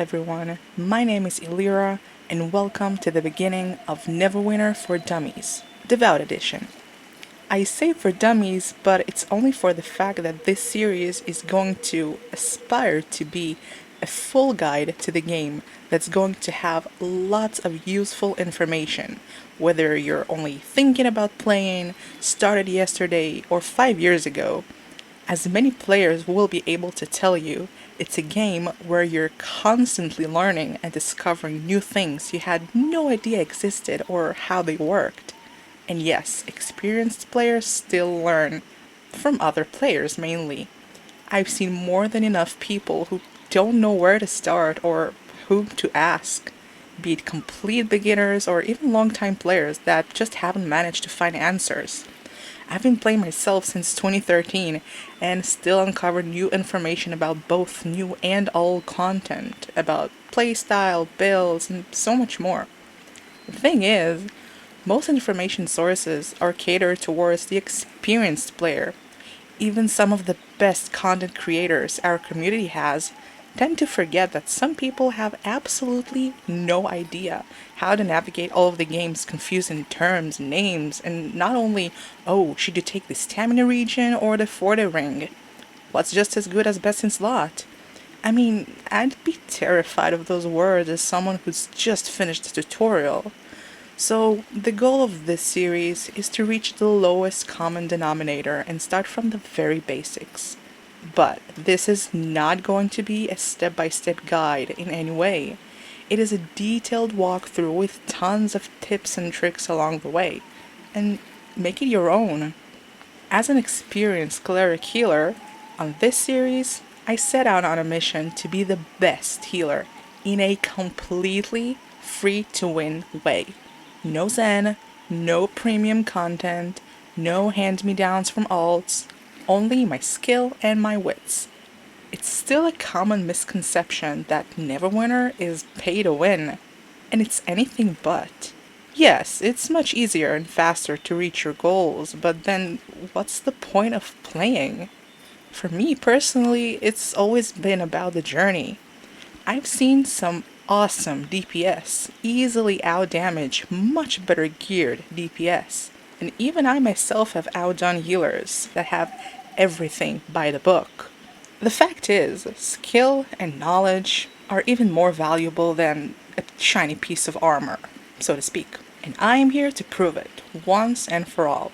everyone, my name is Ilira, and welcome to the beginning of Neverwinter for Dummies, Devout Edition. I say for dummies, but it's only for the fact that this series is going to aspire to be a full guide to the game that's going to have lots of useful information, whether you're only thinking about playing, started yesterday, or 5 years ago. As many players will be able to tell you, it's a game where you're constantly learning and discovering new things you had no idea existed or how they worked. And yes, experienced players still learn from other players mainly. I've seen more than enough people who don't know where to start or whom to ask, be it complete beginners or even long-time players that just haven't managed to find answers. I've been playing myself since 2013 and still uncover new information about both new and old content, about playstyle, builds, and so much more. The thing is, most information sources are catered towards the experienced player. Even some of the best content creators our community has tend to forget that some people have absolutely no idea how to navigate all of the game's confusing terms, names, and not only, oh, should you take the stamina region or the Forte ring? What's just as good as best in slot? I mean, I'd be terrified of those words as someone who's just finished the tutorial. So, the goal of this series is to reach the lowest common denominator and start from the very basics. But this is not going to be a step-by-step guide in any way. It is a detailed walkthrough with tons of tips and tricks along the way, and make it your own. As an experienced cleric healer, on this series, I set out on a mission to be the best healer in a completely free-to-win way. No Zen, no premium content, no hand-me-downs from alts, only my skill and my wits. It's still a common misconception that Neverwinter is pay to win, and it's anything but. Yes, it's much easier and faster to reach your goals, but then what's the point of playing? For me personally, it's always been about the journey. I've seen some awesome DPS easily outdamage much better geared DPS, and even I myself have outdone healers that have everything by the book. The fact is, skill and knowledge are even more valuable than a shiny piece of armor, so to speak, and I am here to prove it once and for all.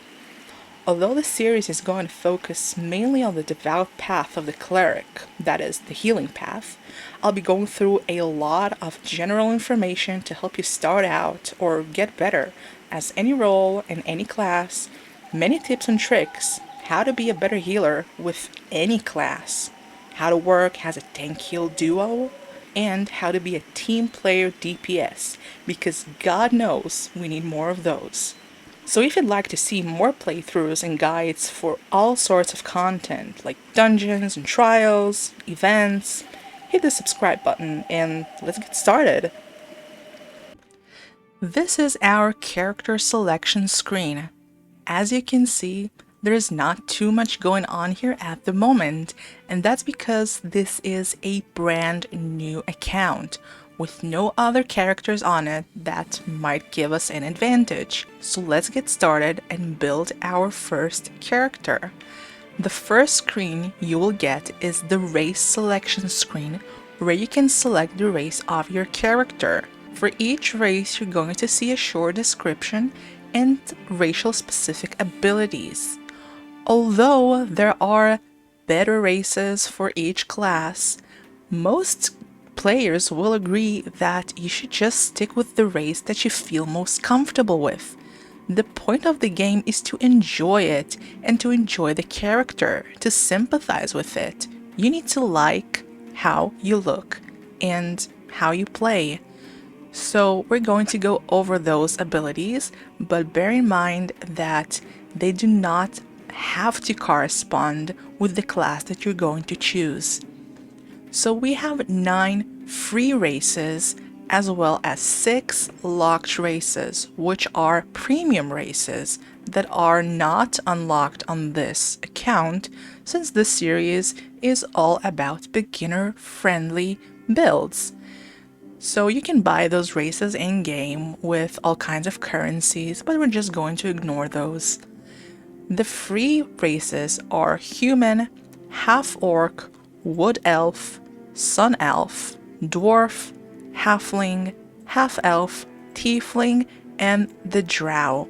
Although the series is going to focus mainly on the devout path of the cleric, that is, the healing path, I'll be going through a lot of general information to help you start out or get better as any role in any class, many tips and tricks, how to be a better healer with any class, how to work as a tank heal duo, and how to be a team player DPS, because God knows we need more of those. So if you'd like to see more playthroughs and guides for all sorts of content, like dungeons and trials, events, hit the subscribe button and let's get started. This is our character selection screen. As you can see, there's not too much going on here at the moment, and that's because this is a brand new account with no other characters on it that might give us an advantage. So let's get started and build our first character. The first screen you will get is the race selection screen, where you can select the race of your character. For each race, you're going to see a short description and racial specific abilities. Although there are better races for each class, most players will agree that you should just stick with the race that you feel most comfortable with. The point of the game is to enjoy it and to enjoy the character, to sympathize with it. You need to like how you look and how you play. So we're going to go over those abilities, but bear in mind that they do not have to correspond with the class that you're going to choose. So we have 9 free races as well as 6 locked races, which are premium races that are not unlocked on this account, since this series is all about beginner-friendly builds. So you can buy those races in-game with all kinds of currencies, but we're just going to ignore those. The free races are human, half-orc, wood elf, sun elf, dwarf, halfling, half-elf, tiefling, and the drow.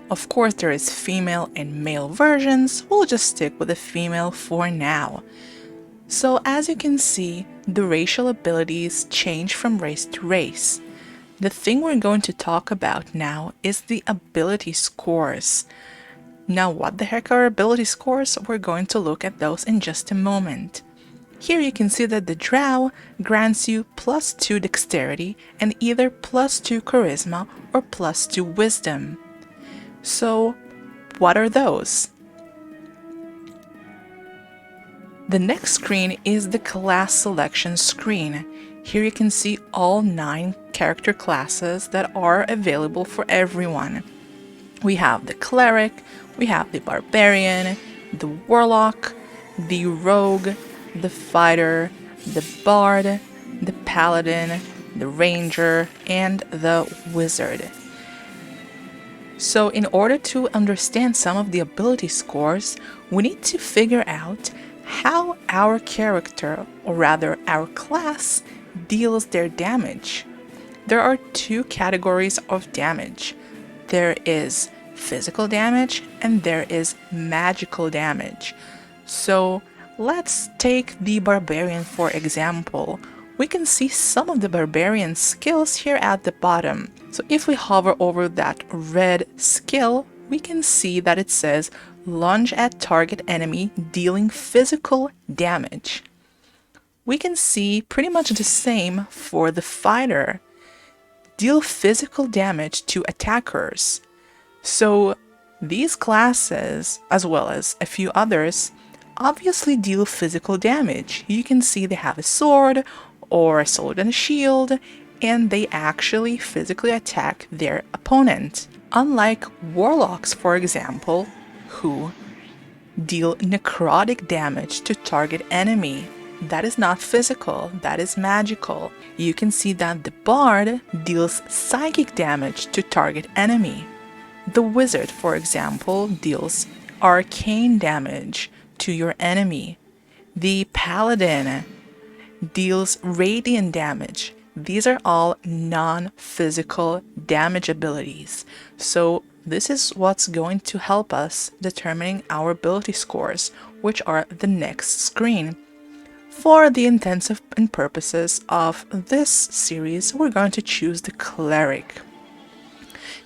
Of course, there is female and male versions. We'll just stick with the female for now. So as you can see, the racial abilities change from race to race. The thing we're going to talk about now is the ability scores. Now what the heck are ability scores? We're going to look at those in just a moment. Here you can see that the drow grants you +2 dexterity and either +2 charisma or +2 wisdom. So what are those? The next screen is the class selection screen. Here you can see all 9 character classes that are available for everyone. We have the Cleric, we have the Barbarian, the Warlock, the Rogue, the Fighter, the Bard, the Paladin, the Ranger, and the Wizard. So in order to understand some of the ability scores, we need to figure out how our character, or rather our class, deals their damage. There are 2 categories of damage. There is physical damage and there is magical damage. So let's take the Barbarian for example. We can see some of the Barbarian skills here at the bottom. So if we hover over that red skill, we can see that it says lunge at target enemy dealing physical damage. We can see pretty much the same for the Fighter. Deal physical damage to attackers. So these classes, as well as a few others, obviously deal physical damage. You can see they have a sword or a sword and a shield, and they actually physically attack their opponent. Unlike warlocks, for example, who deal necrotic damage to target enemy. That is not physical, that is magical. You can see that the bard deals psychic damage to target enemy. The wizard, for example, deals arcane damage to your enemy. The paladin deals radiant damage. These are all non-physical damage abilities. So this is what's going to help us determining our ability scores, which are the next screen. For the intents and purposes of this series, we're going to choose the Cleric.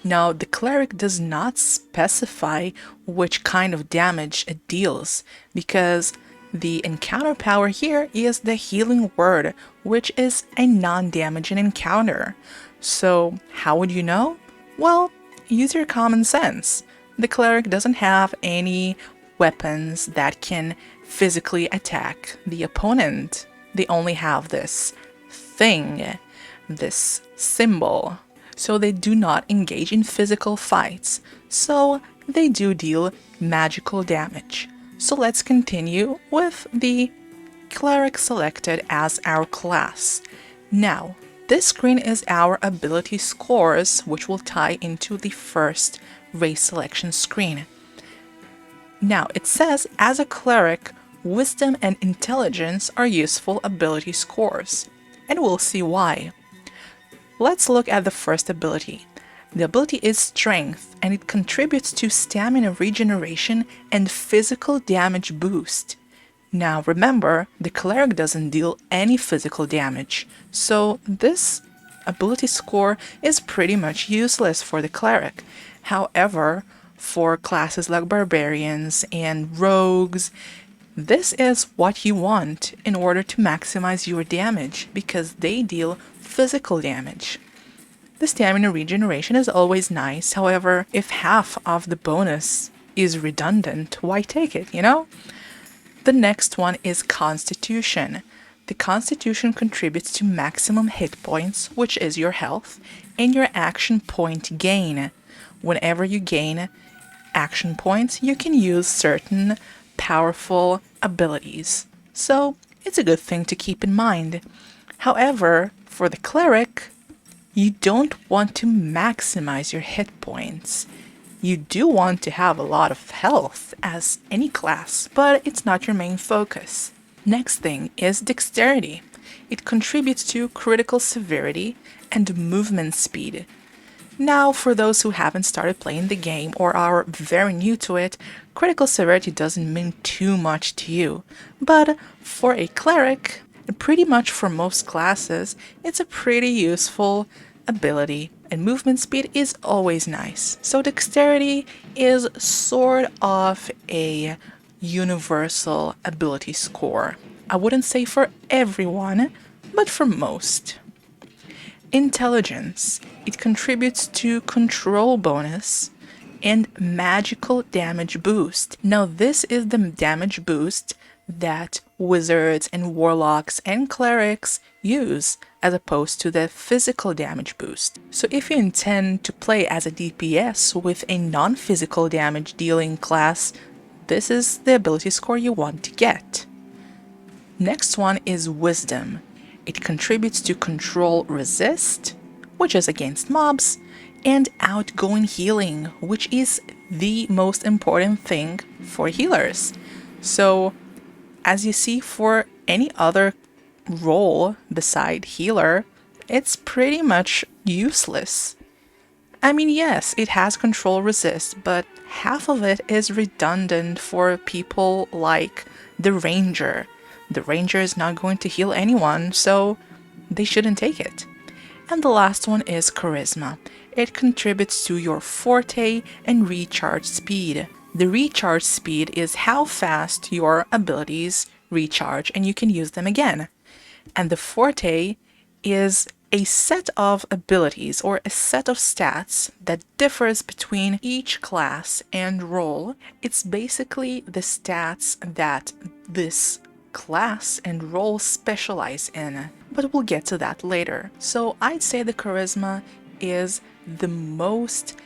Now, the Cleric does not specify which kind of damage it deals, because the encounter power here is the healing word, which is a non-damaging encounter. So how would you know? Well, use your common sense. The Cleric doesn't have any weapons that can physically attack the opponent. They only have this thing, this symbol. So they do not engage in physical fights. So they do deal magical damage. So let's continue with the Cleric selected as our class. Now, this screen is our ability scores, which will tie into the first race selection screen. Now, it says, as a Cleric, Wisdom and Intelligence are useful ability scores, and we'll see why. Let's look at the first ability. The ability is Strength, and it contributes to stamina regeneration and physical damage boost. Now remember, the Cleric doesn't deal any physical damage, so this ability score is pretty much useless for the Cleric. However, for classes like Barbarians and Rogues, this is what you want in order to maximize your damage, because they deal physical damage. The stamina regeneration is always nice, however, if half of the bonus is redundant, why take it, you know? The next one is Constitution. The Constitution contributes to maximum hit points, which is your health, and your action point gain. Whenever you gain action points, you can use certain powerful abilities. So it's a good thing to keep in mind. However, For the Cleric, you don't want to maximize your hit points. You do want to have a lot of health as any class, but it's not your main focus. Next thing is Dexterity. It contributes to critical severity and movement speed. Now, for those who haven't started playing the game or are very new to it, critical severity doesn't mean too much to you. But for a Cleric, pretty much for most classes, it's a pretty useful ability, and movement speed is always nice. So Dexterity is sort of a universal ability score. I wouldn't say for everyone, but for most. Intelligence. It contributes to control bonus and magical damage boost. Now this is the damage boost that wizards and warlocks and clerics use as opposed to the physical damage boost. So if you intend to play as a DPS with a non-physical damage dealing class, this is the ability score you want to get. Next one is Wisdom. It contributes to control resist, which is against mobs, and outgoing healing, which is the most important thing for healers. So, as you see, for any other role beside healer, it's pretty much useless. I mean, yes, it has control resist, but half of it is redundant for people like the ranger. The ranger is not going to heal anyone, so they shouldn't take it. And the last one is Charisma. It contributes to your forte and recharge speed. The recharge speed is how fast your abilities recharge and you can use them again. And the forte is a set of abilities or a set of stats that differs between each class and role. It's basically the stats that this class and role specialize in, but we'll get to that later. So I'd say the Charisma is the most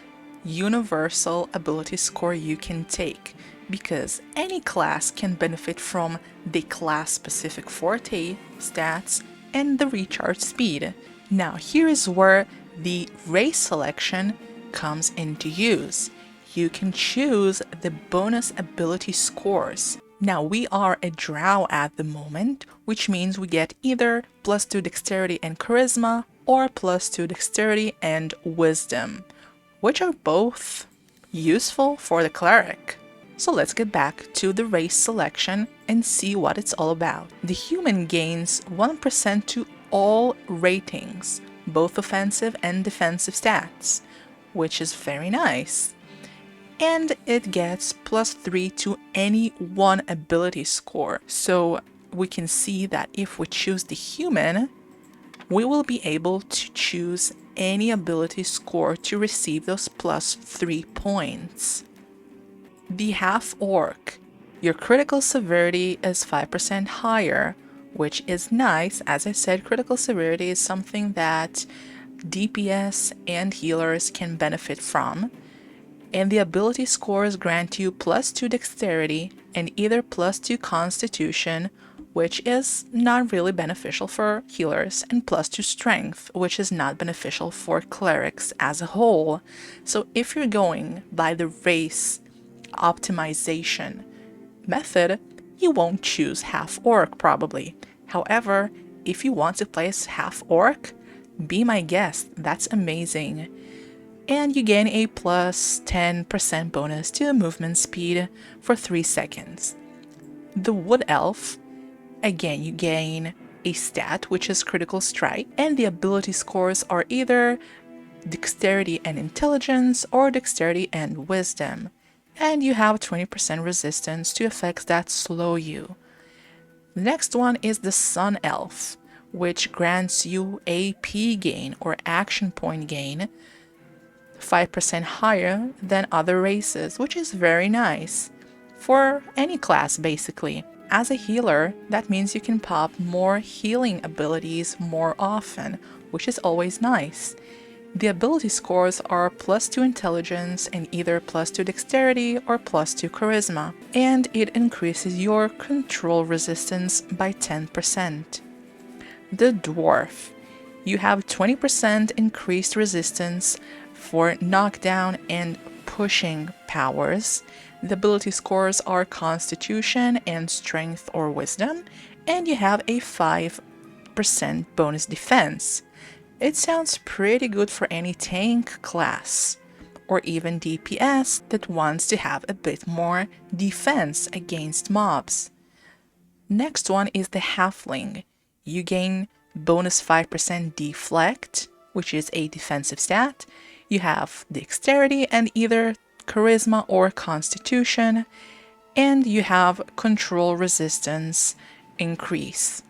universal ability score you can take, because any class can benefit from the class-specific forte stats and the recharge speed. Now here is where the race selection comes into use. You can choose the bonus ability scores. Now we are a drow at the moment, which means we get either +2 dexterity and charisma or +2 dexterity and wisdom, which are both useful for the cleric. So let's get back to the race selection and see what it's all about. The human gains 1% to all ratings, both offensive and defensive stats, which is very nice. And it gets +3 to any one ability score. So we can see that if we choose the human, we will be able to choose any ability score to receive those +3 points. The half-orc. Your critical severity is 5% higher, which is nice. As I said, critical severity is something that DPS and healers can benefit from. And the ability scores grant you +2 dexterity and either +2 constitution, which is not really beneficial for healers, and +2 strength, which is not beneficial for clerics as a whole. So if you're going by the race optimization method, you won't choose half-orc probably. However, if you want to play as half-orc, be my guest, that's amazing. And you gain a +10% bonus to movement speed for 3 seconds. The Wood Elf, again, you gain a stat which is critical strike, and the ability scores are either dexterity and intelligence or dexterity and wisdom. And you have 20% resistance to effects that slow you. The next one is the Sun Elf, which grants you AP gain or action point gain 5% higher than other races, which is very nice for any class basically. As a healer, that means you can pop more healing abilities more often, which is always nice. The ability scores are +2 intelligence and either +2 dexterity or +2 charisma, and it increases your control resistance by 10%. The Dwarf. You have 20% increased resistance for knockdown and pushing powers. The ability scores are Constitution and Strength or Wisdom, and you have a 5% bonus defense. It sounds pretty good for any tank class, or even DPS that wants to have a bit more defense against mobs. Next one is the Halfling. You gain bonus 5% deflect, which is a defensive stat. You have dexterity and either charisma or constitution, and you have control resistance increase.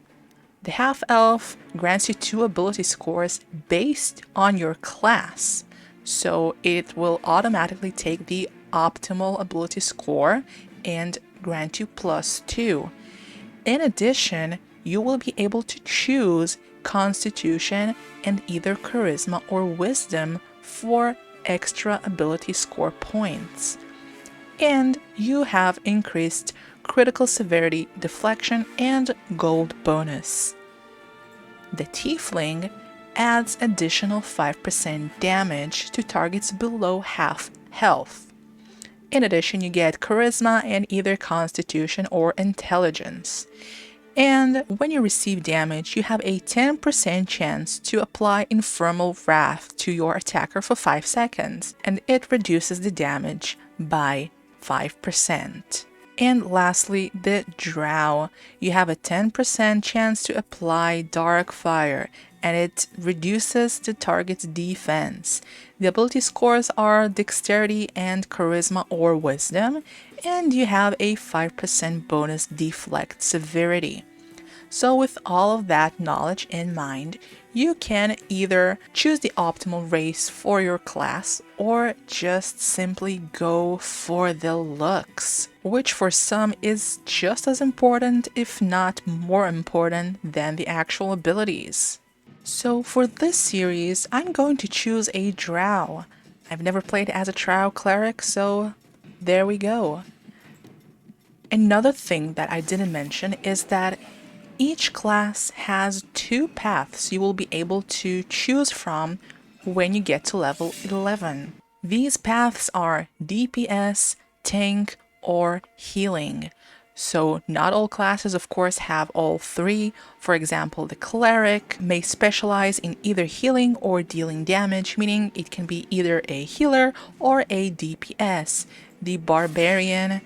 The half elf grants you 2 ability scores based on your class, so it will automatically take the optimal ability score and grant you +2. In addition, you will be able to choose Constitution and either Charisma or Wisdom for extra ability score points. And you have increased critical severity, deflection, and gold bonus. The Tiefling adds additional 5% damage to targets below half health. In addition, you get Charisma and either Constitution or Intelligence. And when you receive damage, you have a 10% chance to apply Infernal Wrath to your attacker for 5 seconds, and it reduces the damage by 5%. And lastly, the Drow. You have a 10% chance to apply Dark Fire, and it reduces the target's defense. The ability scores are Dexterity and Charisma or Wisdom, and you have a 5% bonus deflect severity. So with all of that knowledge in mind, you can either choose the optimal race for your class or just simply go for the looks, which for some is just as important, if not more important, than the actual abilities. So for this series, I'm going to choose a Drow. I've never played as a Drow Cleric, so there we go. Another thing that I didn't mention is that each class has 2 paths you will be able to choose from when you get to level 11. These paths are DPS, Tank, or Healing. So not all classes, of course, have all 3. For example, the Cleric may specialize in either healing or dealing damage, meaning it can be either a healer or a DPS. The Barbarian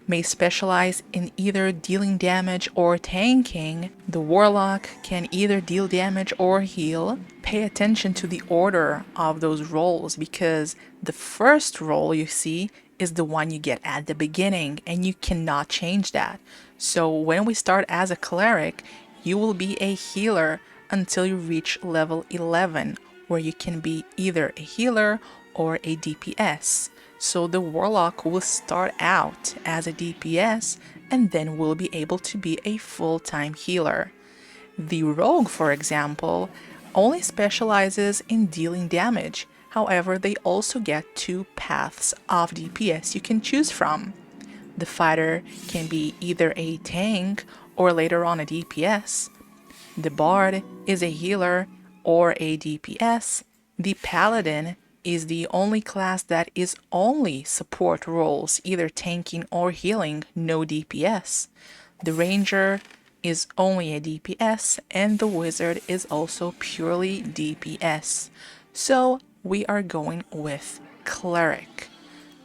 may specialize in either dealing damage or tanking. The Warlock can either deal damage or heal. Pay attention to the order of those roles, because the first role you see is the one you get at the beginning, and you cannot change that. So when we start as a Cleric, you will be a healer until you reach level 11, where you can be either a healer or a DPS. So the Warlock will start out as a DPS and then will be able to be a full-time healer. The Rogue, for example, only specializes in dealing damage. However, they also get 2 paths of DPS you can choose from. The Fighter can be either a tank or later on a DPS. The Bard is a healer or a DPS. The Paladin is the only class that is only support roles, either tanking or healing, no DPS. The Ranger is only a DPS, and the Wizard is also purely DPS. So we are going with Cleric.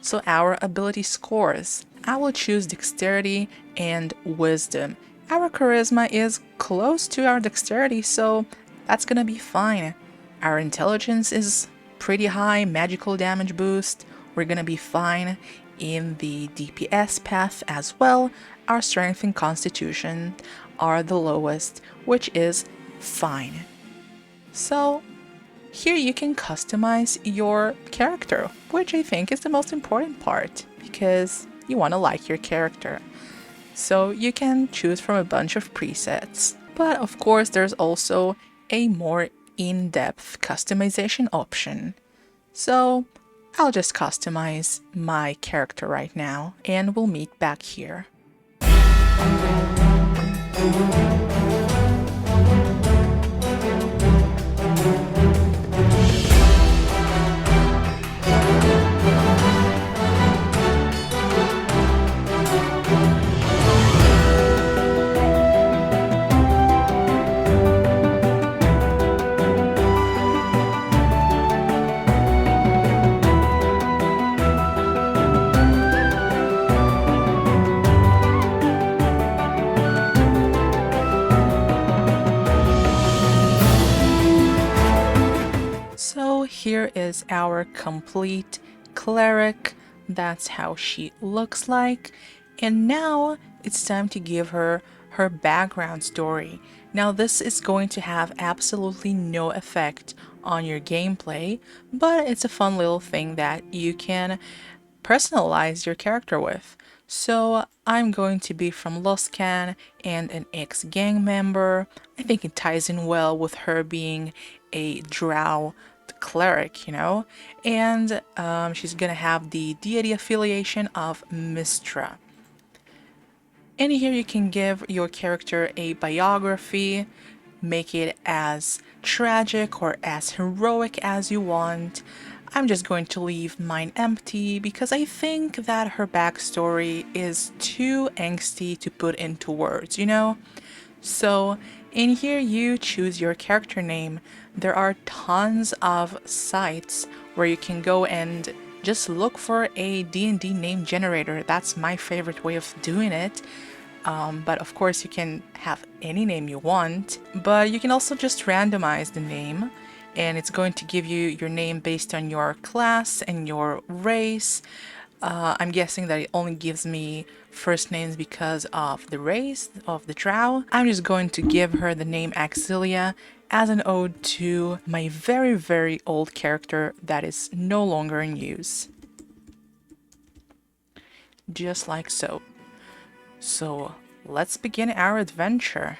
So our ability scores, I will choose Dexterity and Wisdom. Our Charisma is close to our Dexterity, so that's gonna be fine. Our Intelligence is pretty high, magical damage boost. We're gonna be fine in the DPS path as well. Our Strength and Constitution are the lowest, which is fine. So here you can customize your character, which I think is the most important part, because you want to like your character. So you can choose from a bunch of presets, but of course there's also a more in-depth customization option. So I'll just customize my character right now, and we'll meet back here. here is our complete Cleric. That's how she looks like. And now it's time to give her her background story. Now this is going to have absolutely no effect on your gameplay, but it's a fun little thing that you can personalize your character with. So I'm going to be from Loscan and an ex-gang member. I think it ties in well with her being a drow cleric, you know? And she's gonna have the deity affiliation of Mistra. And here you can give your character a biography, make it as tragic or as heroic as you want. I'm just going to leave mine empty because I think that her backstory is too angsty to put into words, you know? So in here you choose your character name. There are tons of sites where you can go and just look for a D&D name generator. That's my favorite way of doing it. But of course you can have any name you want, but you can also just randomize the name and it's going to give you your name based on your class and your race. I'm guessing that it only gives me first names because of the race of the drow. I'm just going to give her the name Axilia as an ode to my very, very old character that is no longer in use. Just like so. So let's begin our adventure.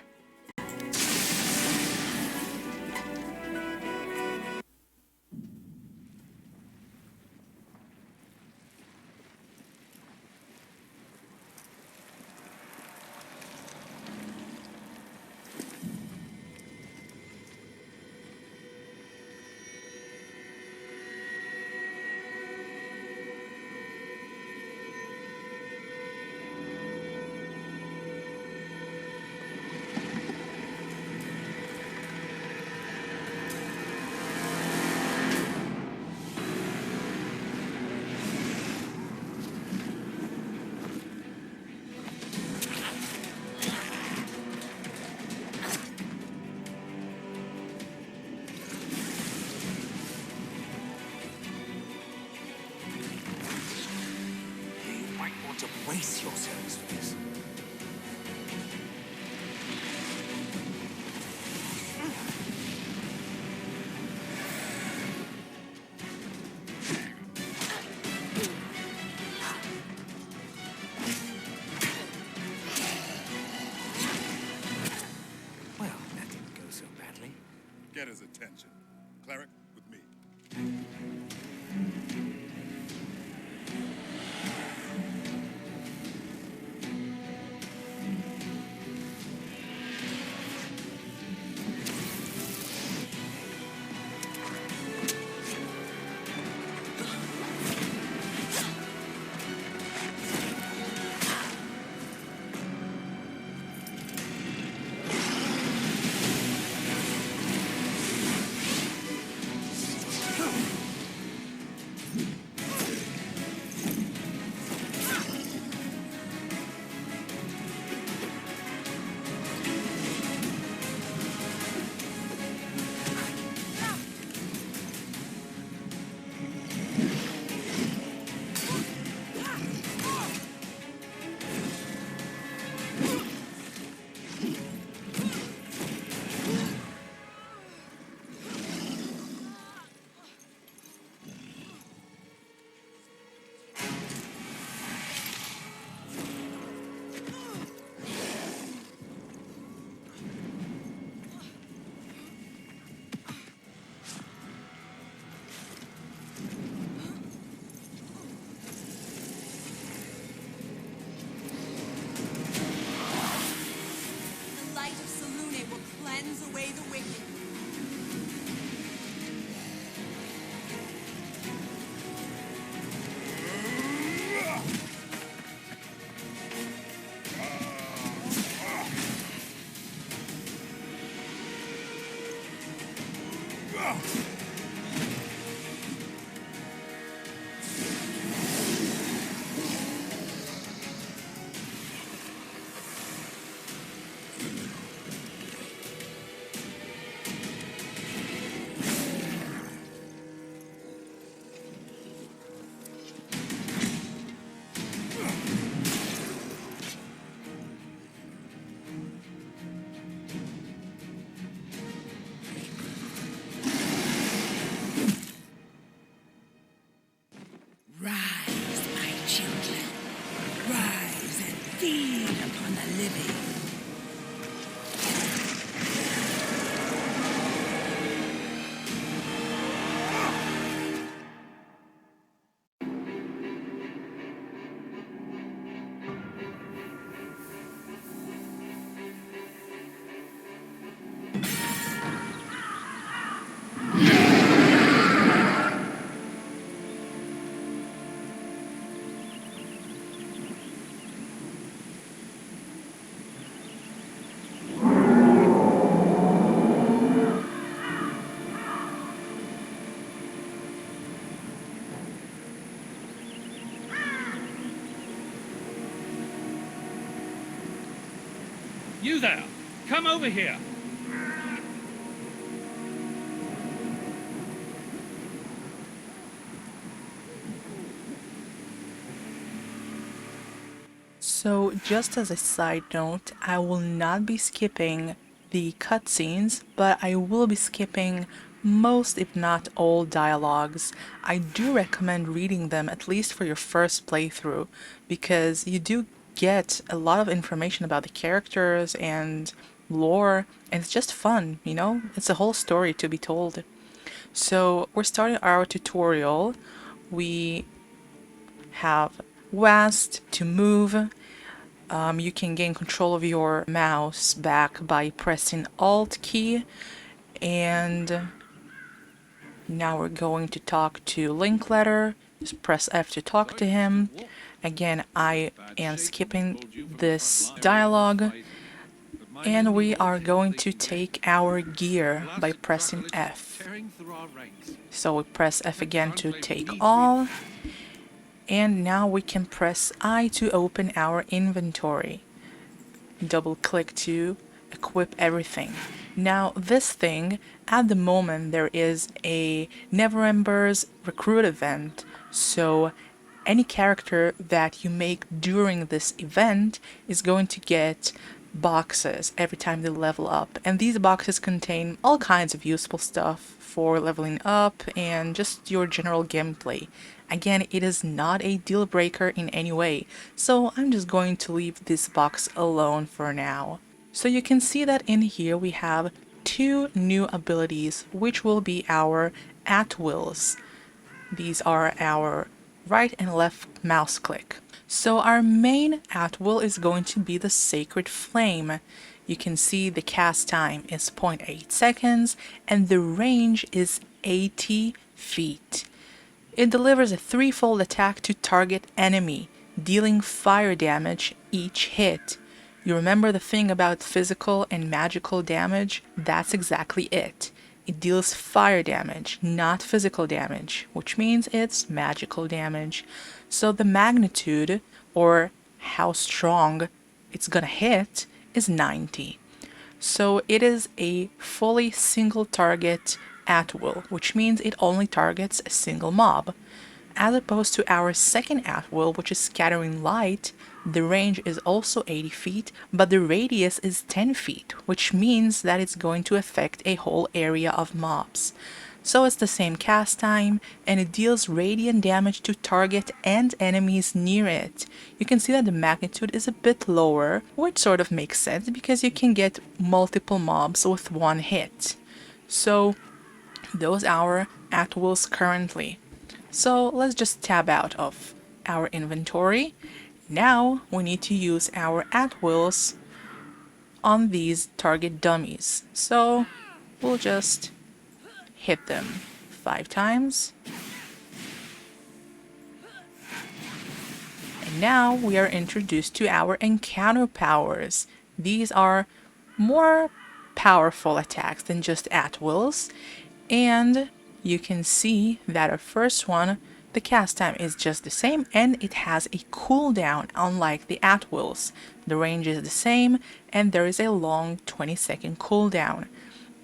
To brace yourselves for this. Well, that didn't go so badly. Get his attention. Cleric, with me. Feed upon the living. You there! Come over here! So, just as a side note, I will not be skipping the cutscenes, but I will be skipping most, if not all, dialogues. I do recommend reading them at least for your first playthrough, because you do get a lot of information about the characters and lore, and it's just fun, you know? It's a whole story to be told. So, we're starting our tutorial. We have west to move. You can gain control of your mouse back by pressing Alt key, and now we're going to talk to Linkletter. Just press F to talk to him. Again, I am skipping this dialogue, and we are going to take our gear by pressing F. So we press F again to take all, and now we can press I to open our inventory. Double click to equip everything. Now this thing, at the moment there is a Neverwinter's recruit event, so any character that you make during this event is going to get boxes every time they level up, and these boxes contain all kinds of useful stuff for leveling up and just your general gameplay. Again, it is not a deal breaker in any way, so I'm just going to leave this box alone for now. So you can see that in here we have two new abilities, which will be our at-wills. These are our right and left mouse click. So our main at-will is going to be the Sacred Flame. You can see the cast time is 0.8 seconds and the range is 80 feet. It delivers a threefold attack to target enemy, dealing fire damage each hit. You remember the thing about physical and magical damage? That's exactly it. It deals fire damage, not physical damage, which means it's magical damage. So the magnitude, or how strong it's gonna hit, is 90. So it is a fully single target at will, which means it only targets a single mob. As opposed to our second at will, which is Scattering Light, the range is also 80 feet, but the radius is 10 feet, which means that it's going to affect a whole area of mobs. So it's the same cast time, and it deals radiant damage to target and enemies near it. You can see that the magnitude is a bit lower, which sort of makes sense because you can get multiple mobs with one hit. So those are our at-wills currently. So let's just tab out of our inventory. Now we need to use our at-wills on these target dummies. So we'll just hit them 5 times. And now we are introduced to our encounter powers. These are more powerful attacks than just at-wills, and you can see that our first one, the cast time is just the same and it has a cooldown unlike the at-wills. The range is the same and there is a long 20-second cooldown.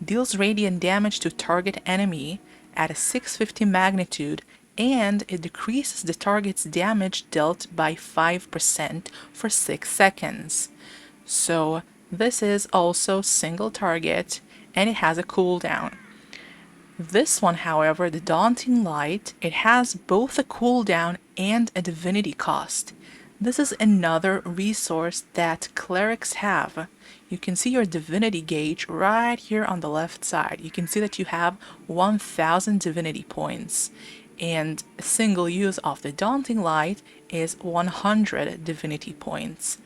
Deals radiant damage to target enemy at a 650 magnitude, and it decreases the target's damage dealt by 5% for 6 seconds. So this is also single target and it has a cooldown. This one, however, the Daunting Light, it has both a cooldown and a divinity cost. This is another resource that clerics have. You can see your divinity gauge right here on the left side. You can see that you have 1000 divinity points, and a single use of the Daunting Light is 100 divinity points.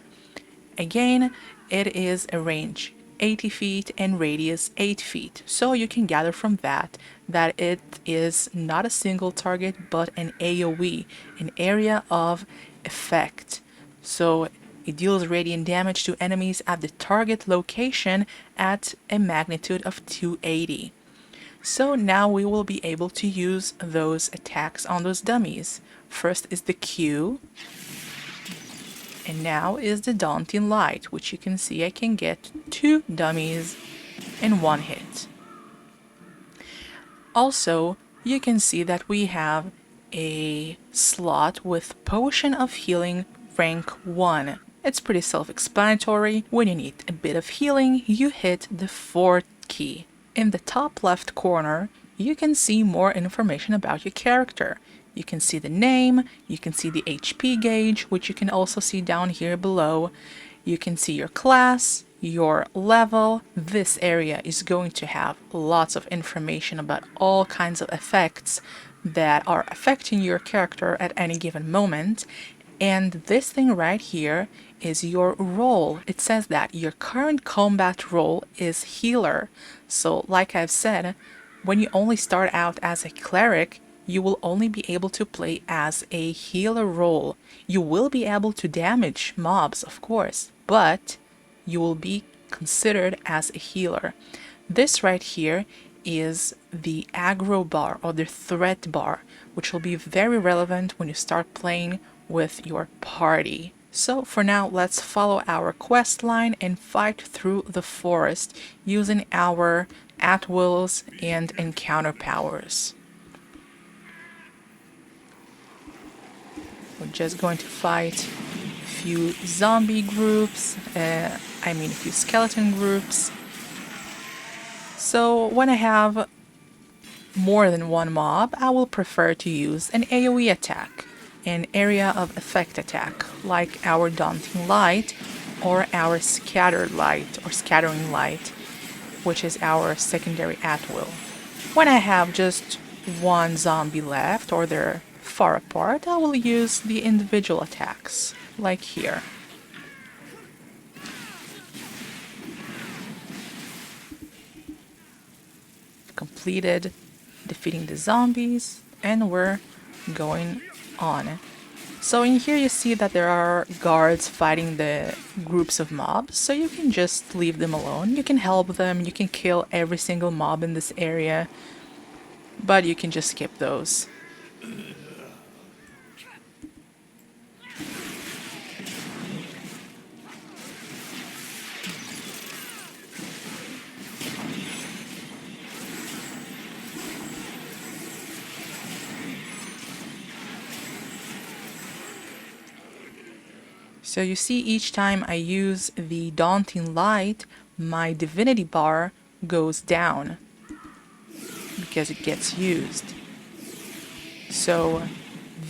Again, it is a range 80 feet and radius 8 feet, so you can gather from that that it is not a single target but an AoE, an area of effect. So it deals radiant damage to enemies at the target location at a magnitude of 280. So now we will be able to use those attacks on those dummies. First is the Q, and now is the Daunting Light, which you can see I can get 2 dummies in 1 hit. Also, you can see that we have a slot with Potion of Healing rank 1. It's pretty self-explanatory. When you need a bit of healing, you hit the 4th key. In the top left corner, you can see more information about your character. You can see the name, you can see the HP gauge, which you can also see down here below. You can see your class, your level. This area is going to have lots of information about all kinds of effects that are affecting your character at any given moment. And this thing right here is your role. It says that your current combat role is healer. So like I've said, when you only start out as a cleric, you will only be able to play as a healer role. You will be able to damage mobs, of course, but you will be considered as a healer. This right here is the aggro bar or the threat bar, which will be very relevant when you start playing with your party. So for now, let's follow our quest line and fight through the forest using our at-wills and encounter powers. We're just going to fight a few zombie groups, a few skeleton groups. So when I have more than one mob, I will prefer to use an AoE attack, an area of effect attack, like our Daunting Light or our Scattered Light or Scattering Light, which is our secondary at-will. When I have just one zombie left or they're far apart, I will use the individual attacks, like here. Completed defeating the zombies, and we're going on. So in here you see that there are guards fighting the groups of mobs, so you can just leave them alone. You can help them, you can kill every single mob in this area, but you can just skip those. So you see, each time I use the Daunting Light, my divinity bar goes down because it gets used. So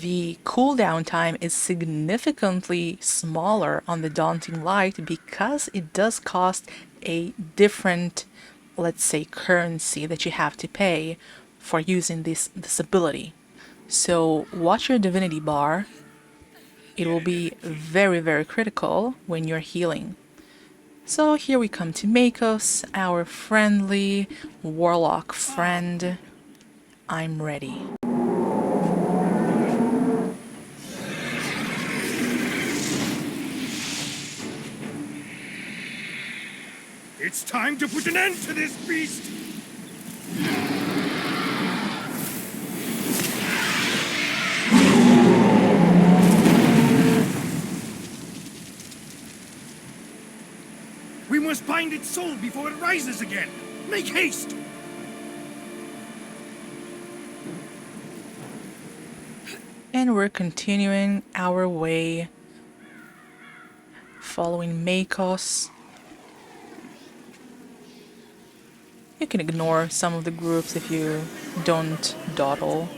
the cooldown time is significantly smaller on the Daunting Light because it does cost a different, let's say, currency that you have to pay for using this ability. So watch your divinity bar. It will be very, very critical when you're healing. So here we come to Makos, our friendly warlock friend. I'm ready. It's time to put an end to this beast! We must bind its soul before it rises again! Make haste! And we're continuing our way, following Makos. You can ignore some of the groups if you don't dawdle.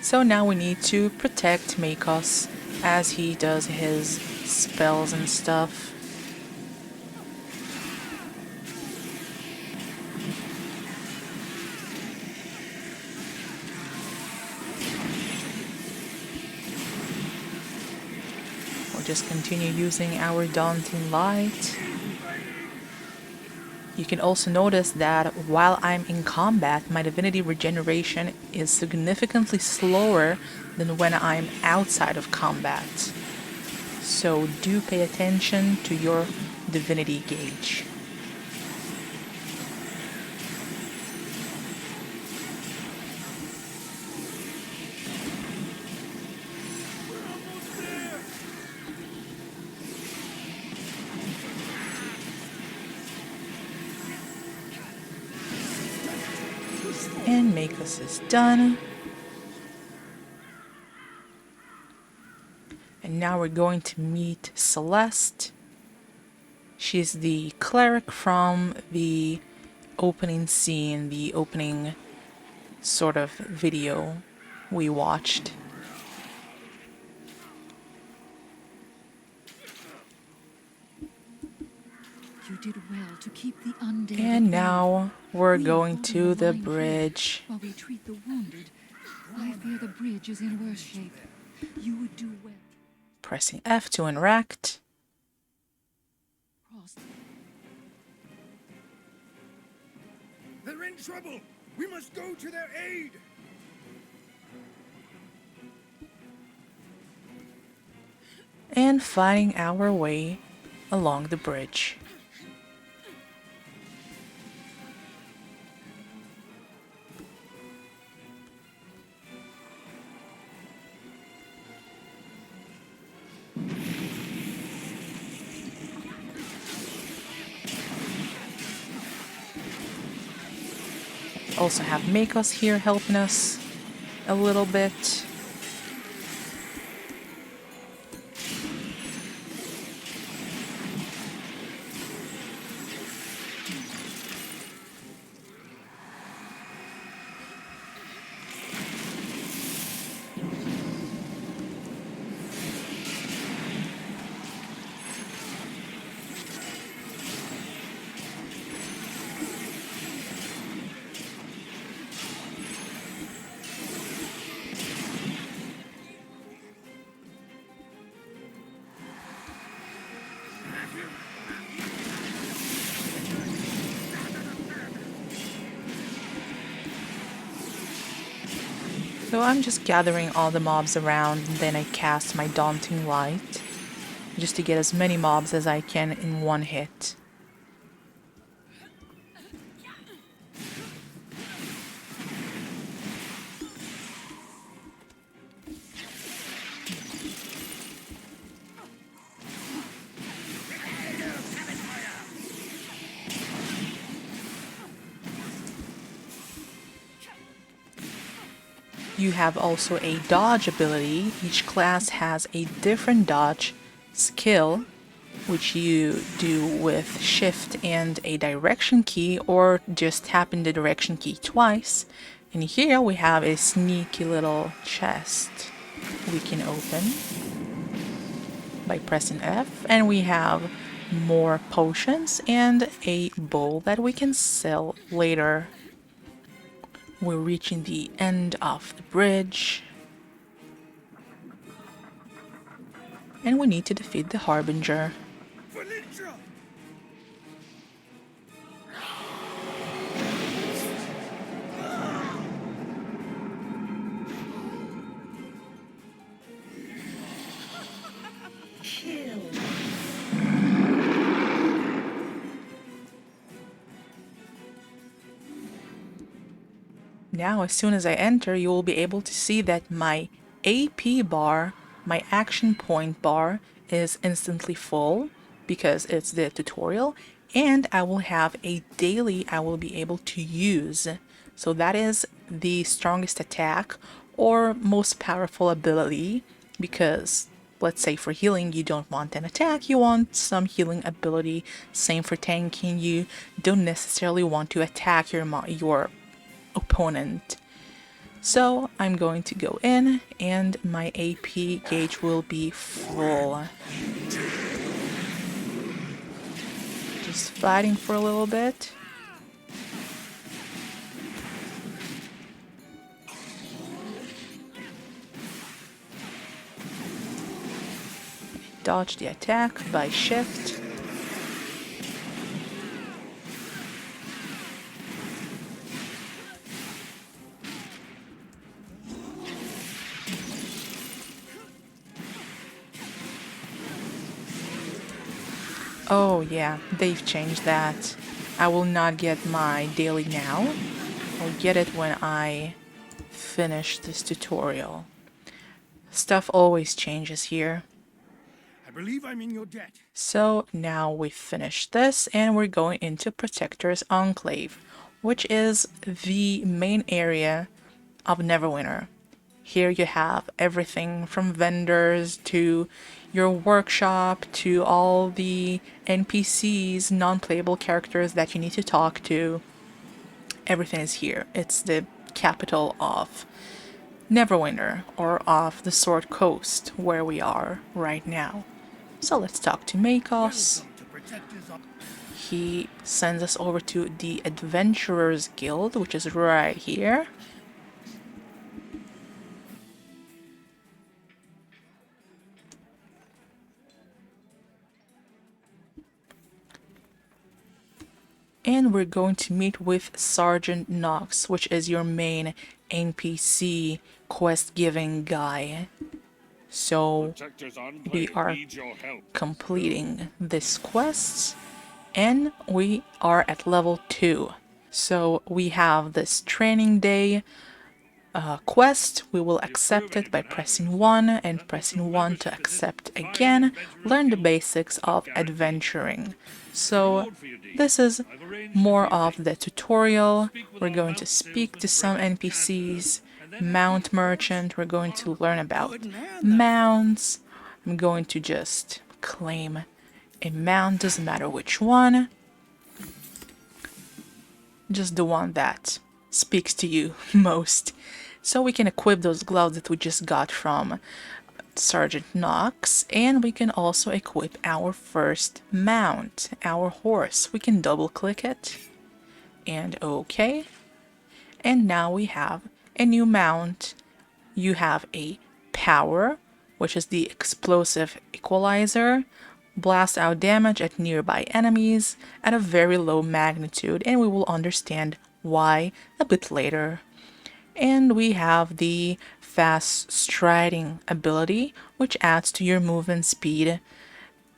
So now we need to protect Makos as he does his spells and stuff. We'll just continue using our Daunting Light. You can also notice that while I'm in combat, my divinity regeneration is significantly slower than when I'm outside of combat. So do pay attention to your divinity gauge. And Makos is done. And now we're going to meet Celeste. She's the cleric from the opening scene, the opening sort of video we watched. You did well to keep the undead. And now we're We going hold to the line here bridge. While we treat the wounded, I fear the bridge is in worse shape. You would do well. Pressing F to interact. Cross. They're in trouble! We must go to their aid! And fighting our way along the bridge. Also have Makos here helping us a little bit. So I'm just gathering all the mobs around, and then I cast my Daunting Light just to get as many mobs as I can in one hit. You have also a dodge ability. Each class has a different dodge skill, which you do with shift and a direction key, or just tapping the direction key twice. And here we have a sneaky little chest we can open by pressing F, and we have more potions and a bowl that we can sell later. We're reaching the end of the bridge. And we need to defeat the Harbinger. Valintra! Now, as soon as I enter, you will be able to see that my AP bar, my action point bar, is instantly full because it's the tutorial, and I will have a daily I will be able to use. So that is the strongest attack or most powerful ability, because let's say for healing you don't want an attack, you want some healing ability. Same for tanking, you don't necessarily want to attack your opponent. So I'm going to go in and my AP gauge will be full. Just fighting for a little bit. Dodge the attack by shift. Oh yeah, they've changed that. I will not get my daily now. I'll get it when I finish this tutorial. Stuff always changes here. I believe I'm in your debt. So now we've finished this and we're going into Protector's Enclave, which is the main area of Neverwinter. Here you have everything from vendors to your workshop to all the NPCs, non-playable characters that you need to talk to. Everything is here. It's the capital of Neverwinter, or of the Sword Coast, where we are right now. So let's talk to Makos. Welcome to Protectors of... He sends us over to the Adventurers Guild, which is right here. And we're going to meet with Sergeant Knox, which is your main NPC quest-giving guy. So we are completing this quest, and we are at level 2. So we have this training day quest. We will accept it by pressing 1 and pressing 1 to accept again. Learn the basics of adventuring. So this is more of the tutorial. We're going to speak to some NPCs, mount merchant. We're going to learn about mounts. I'm going to just claim a mount, doesn't matter which one. Just the one that speaks to you most. So we can equip those gloves that we just got from Sergeant Knox, and we can also equip our first mount, our horse. We can double click it, and okay. And now we have a new mount. You have a power, which is the explosive equalizer, blast out damage at nearby enemies at a very low magnitude, and we will understand why a bit later. And we have the fast striding ability, which adds to your movement speed.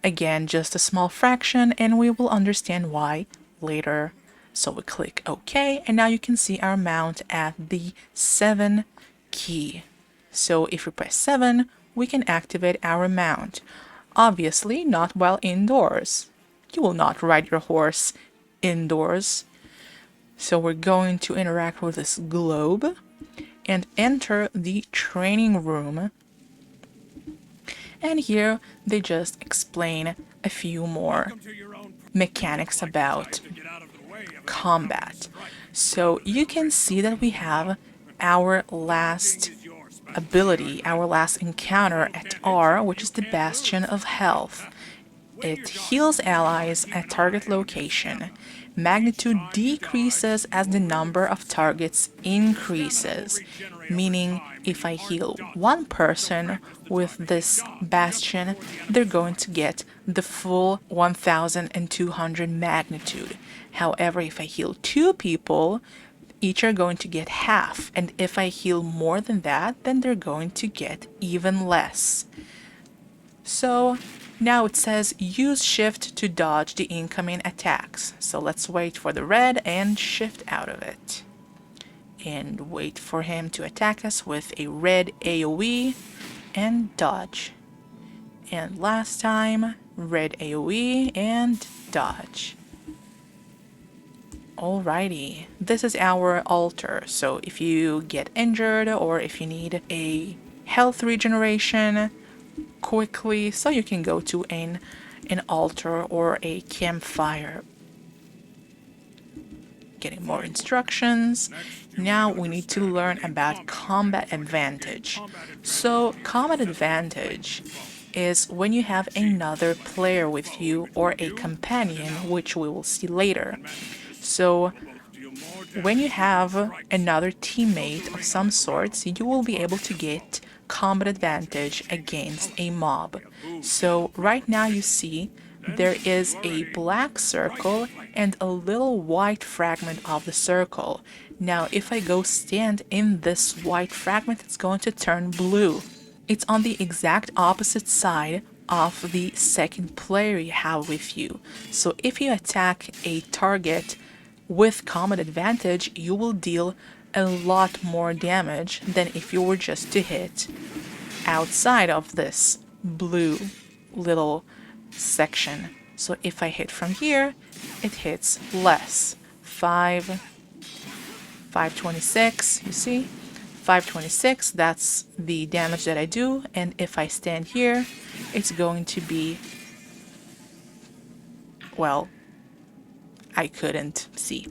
Again, just a small fraction, and we will understand why later. So we click OK, and now you can see our mount at the 7 key. So if we press 7, we can activate our mount. Obviously, not while indoors. You will not ride your horse indoors. So we're going to interact with this globe and enter the training room. And here they just explain a few more mechanics about combat. So you can see that we have our last ability, our last encounter at R, which is the Bastion of Health. It heals allies at target location. Magnitude decreases as the number of targets increases, meaning if I heal one person with this bastion, they're going to get the full 1200 magnitude. However, if I heal 2 people, each are going to get half, and if I heal more than that, then they're going to get even less. So now it says use shift to dodge the incoming attacks. So let's wait for the red and shift out of it. And wait for him to attack us with a red AoE and dodge. And last time, red AoE and dodge. Alrighty, this is our altar. So if you get injured or if you need a health regeneration quickly, so you can go to an altar or a campfire. getting more instructions. Now we need to learn about combat advantage. So combat advantage is when you have another player with you or a companion, which we will see later. So when you have another teammate of some sorts, you will be able to get combat advantage against a mob. So right now you see there is a black circle and a little white fragment of the circle. Now if I go stand in this white fragment, it's going to turn blue. It's on the exact opposite side of the second player you have with you. So if you attack a target with combat advantage, you will deal a lot more damage than if you were just to hit outside of this blue little section. So if I hit from here, it hits less. 526, you see? 526, that's the damage that I do, and if I stand here, it's going to be, well, I couldn't see,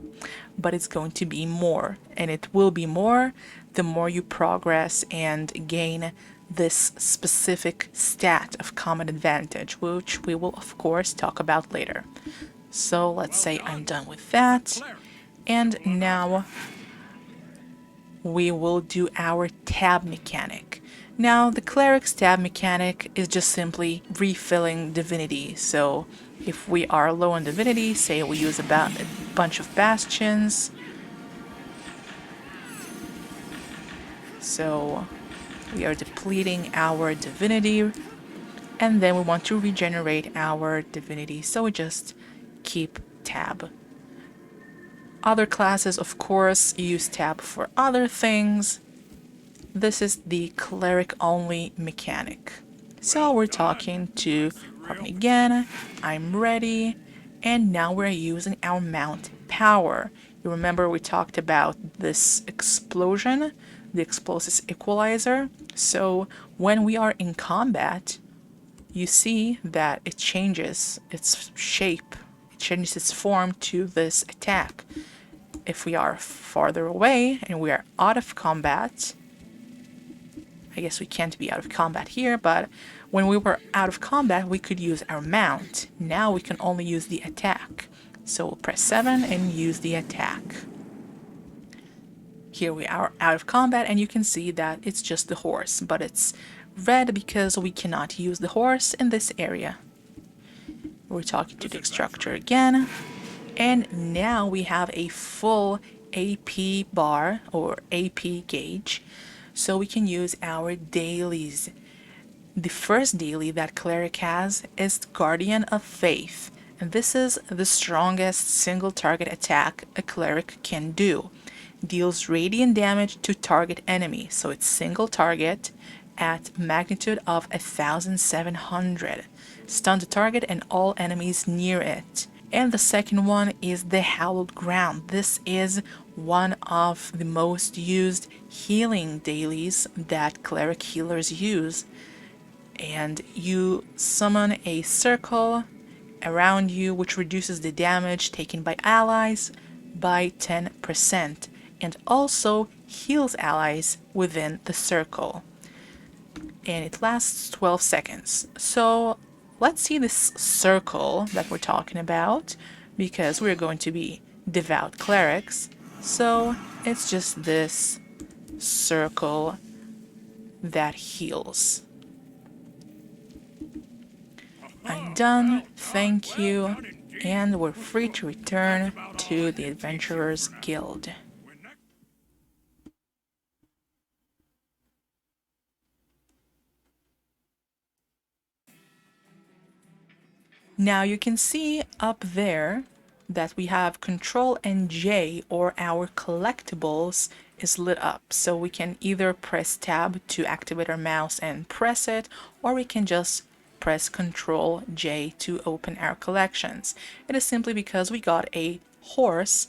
but it's going to be more, and it will be more the more you progress and gain this specific stat of combat advantage, which we will of course talk about later. So let's say I'm done with that, and now we will do our tab mechanic. Now, the Cleric's tab mechanic is just simply refilling divinity. So, if we are low on divinity, say we use about a bunch of bastions. So, we are depleting our divinity, and then we want to regenerate our divinity. So, we just keep tab. Other classes, of course, use tab for other things. This is the cleric only mechanic. So we're talking to Partner again, I'm ready, and now we're using our mount power. You remember we talked about this explosion, the explosives equalizer. So when we are in combat, you see that it changes its shape, it changes its form to this attack. If we are farther away and we are out of combat, I guess we can't be out of combat here, but when we were out of combat, we could use our mount. Now we can only use the attack. So we'll press 7 and use the attack. Here we are out of combat, and you can see that it's just the horse, but it's red because we cannot use the horse in this area. We're talking to the instructor again. And now we have a full AP bar or AP gauge, so we can use our dailies. The first daily that Cleric has is Guardian of Faith, and this is the strongest single target attack a Cleric can do. Deals radiant damage to target enemy, so it's single target at magnitude of 1700. Stun the target and all enemies near it. And the second one is the Hallowed Ground. This is one of the most used healing dailies that cleric healers use. And you summon a circle around you which reduces the damage taken by allies by 10% and also heals allies within the circle. And it lasts 12 seconds. So let's see this circle that we're talking about, because we're going to be devout clerics. So it's just this circle that heals. I'm done, thank you, and we're free to return to the Adventurers Guild. Now you can see up there that we have Control and J, or our collectibles, is lit up. So we can either press tab to activate our mouse and press it, or we can just press Control J to open our collections. It is simply because we got a horse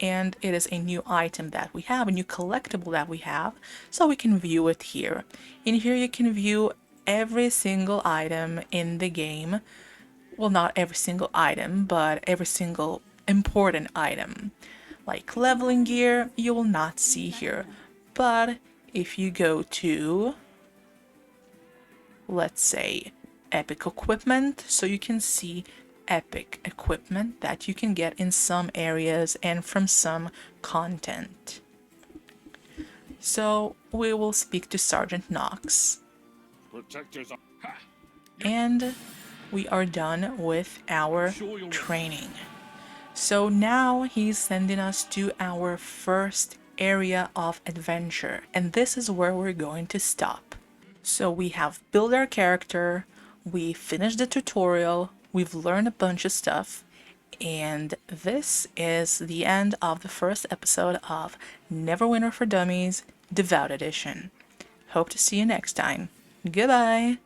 and it is a new item that we have, a new collectible that we have, so we can view it here. In here you can view every single item in the game. Well, not every single item, but every single important item. like leveling gear, you will not see here. But if you go to, let's say, epic equipment, so you can see epic equipment that you can get in some areas and from some content. So we will speak to Sergeant Knox. Protectors are... Ha! And we are done with our training. So now he's sending us to our first area of adventure, and this is where we're going to stop. So we have built our character, we finished the tutorial, we've learned a bunch of stuff, and this is the end of the first episode of Neverwinter for Dummies, Devout Edition. Hope to see you next time. Goodbye!